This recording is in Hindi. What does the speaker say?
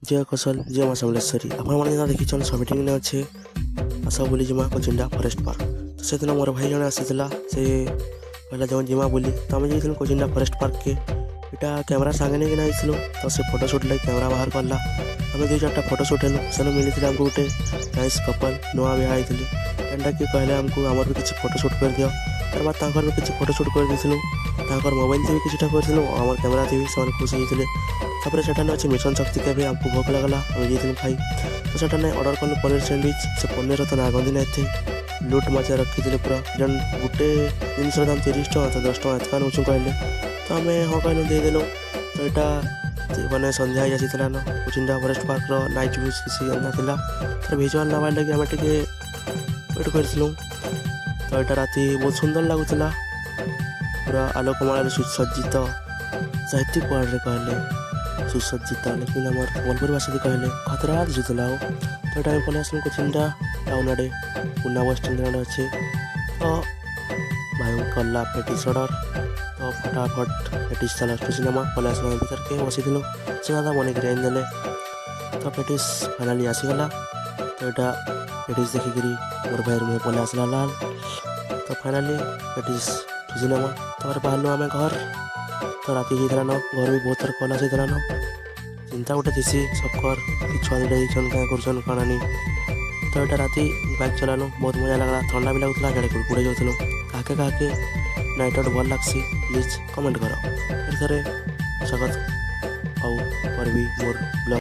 जय कौशल जय माँ समलेश्वरी आपने देखी सबिटिंग ने अच्छे आस बुली जिमा कोचिंडा फरेस्ट पार्क तो से दिन मोर भाई जन आसी से कहला जो जिमा बुली तो आम जाइल कोचिंडा फरेस्ट पार्क के इटा कैमरा सांगे नहीं कि आइलु तो से फोटो शूट लगे कैमरा बाहर करला आम दु चार्टा फोटो शूट हेलु से मिली आमको गोटे नाइस कपल नुआ बिहा होती एंटा कि कहले आमको आमर भी किसी फोटो शूट कर दियो तार बाद भी किसी फोटो शूट कर देलु मोबाइल थी भी किसी करूँ आम कैमेरा थी भी खुशी होते तापर से अच्छे मिशन शक्ति के भी आमको भोक लगला आम जाइए खाई तो से अर्डर कलु पनीर सैंडविच से पनीर तो ना गंदी ना थे लुट मचा रखी थे पूरा जन गोटे जिन दाम 30 टଙ୍କା तो 10 टଙ୍କା एतका नौ कहले तो आम हाँ कहलु देदेलु तो यहाँ मैंने संध्या हो जाता न Kuchinda forest park night view किसी अंदा था तर भिजुआल नवा लगे आम टे वेट करूँ तो यहाँ राति बहुत सुंदर लगुला पूरा आलोकमाल सुसज्जित साहित्य पार्ट कहले सुसज्जित लेकिन आम सम्बलपुर भाषा कहले खतरा दिशुला तो यहाँ पलि आसलु कोचिंडा टाउन आड़े पुना बस स्टैंड आड़े अच्छे तो भाई कला पेटिस अर्डर तो फटाफट पेटिस चला सिनेमा पलि आस भर के बसी से दादा मन कर आईदेले तो पेटिस फाइनाली आसीगला तो यहाँ पेटिस देखिक मोर भाई मुहे पलि आसला लाल तो फाइनाली पेटिस सिनेमा तो बाहर आम घर तो राति होता न घर भी बहुत थर कल आसा न चिंता गोटे थी सबकर छुआ दुटा क्या कर खाना तो यहाँ राति बाइक चलानु बहुत मजा लगला ठंडा भी लगुला गाड़ी कुड़कुड़े जाऊँ क्या नाइट आउट भल लग्सी प्लीज कमेंट कर फिर थे स्वागत आउ मोर ब्लॉग।